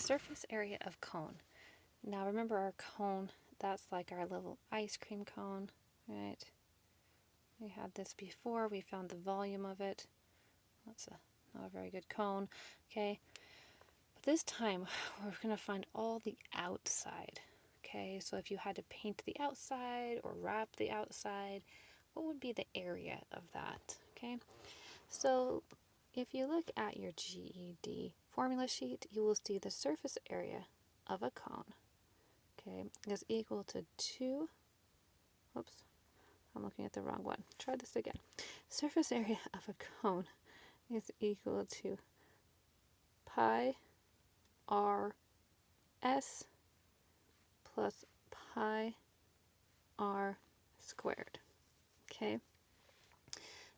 surface area of cone. Now remember our cone, that's like our little ice cream cone, right? We had this before, we found the volume of it. That's not a very good cone, okay? But this time we're going to find all the outside, okay? So if you had to paint the outside or wrap the outside, what would be the area of that, okay? So if you look at your GED formula sheet, you will see the surface area of a cone, okay, is equal to 2, oops, I'm looking at the wrong one. Try this again. Surface area of a cone is equal to pi r s plus pi r squared, okay?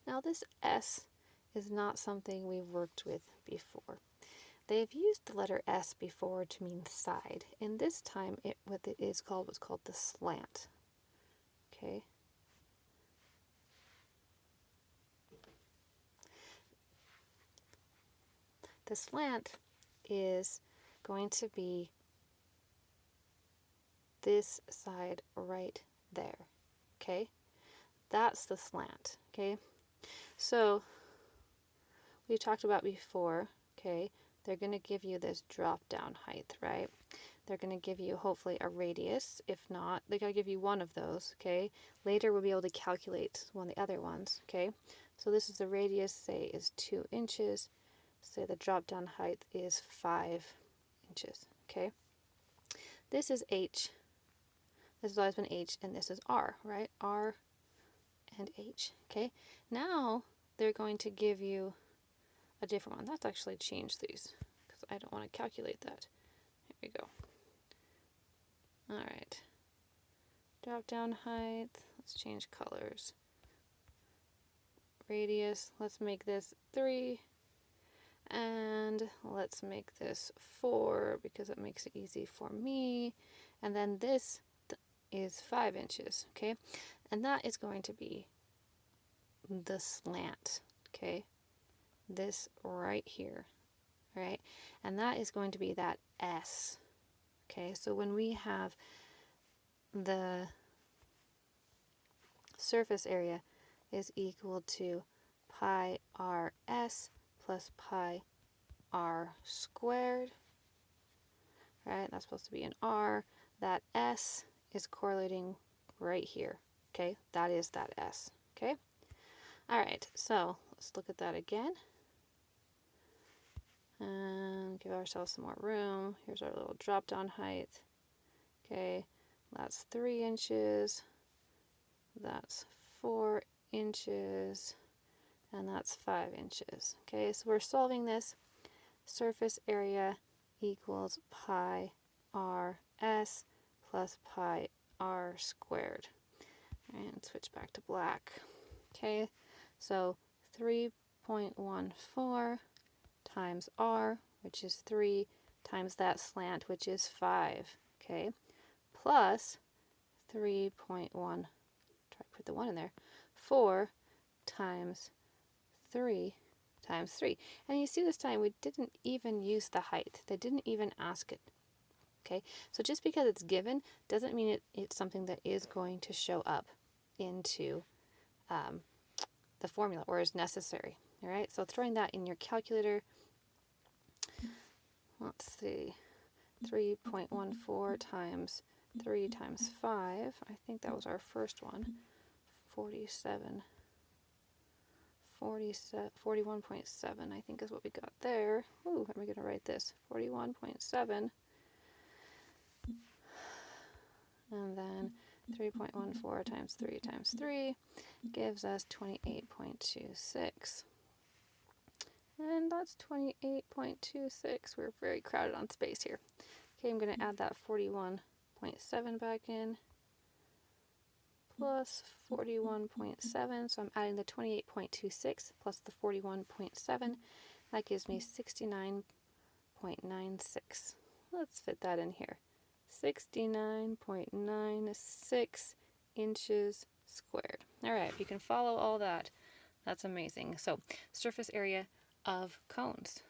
Now this s is not something we've worked with before. They've used the letter S before to mean side, and this time what it is called was called the slant. Okay. The slant is going to be this side right there. Okay. That's the slant. Okay. So we talked about before. Okay. They're going to give you this drop down height, right? They're going to give you hopefully a radius. If not, they're going to give you one of those, okay? Later we'll be able to calculate one of the other ones, okay? So this is the radius, say, is 2 inches. Say the drop down height is 5 inches, okay? This is H. This has always been H, and this is R, right? R and H, okay? Now they're going to give you a different one. Let's actually change these because I don't want to calculate that. Here we go. All right. Drop down height. Let's change colors. Radius. Let's make this 3. And let's make this 4 because it makes it easy for me. And then this is 5 inches. Okay. And that is going to be the slant. Okay. This right here. Right. And that is going to be that S. Okay. So when we have the surface area is equal to pi rs plus pi r squared, right? That's supposed to be an r. That s is correlating right here, okay? That is that s, okay? All right, so let's look at that again and give ourselves some more room. Here's our little drop down height, okay? That's 3 inches. That's 4 inches, and that's 5 inches. Okay, so we're solving this. Surface area equals pi r s plus pi r squared. And switch back to black. Okay, so 3.14 times r, which is 3, times that slant, which is 5. Okay, plus 3.1, put the 1 in there, 4 times 3 times 3. And you see this time we didn't even use the height. They didn't even ask it. Okay, so just because it's given doesn't mean it's something that is going to show up into the formula or is necessary. All right, so throwing that in your calculator, let's see, 3.14 times 3 times 5, I think that was our first one, 41.7, I think is what we got there. Ooh, how am I going to write this? 41.7, and then 3.14 times 3 times 3 gives us 28.26. And that's 28.26. We're very crowded on space here. Okay, I'm going to add that 41.7 back in, plus 41.7. So I'm adding the 28.26 plus the 41.7. That gives me 69.96. Let's fit that in here. 69.96 inches squared. All right, if you can follow all that, that's amazing. So, surface area of cones.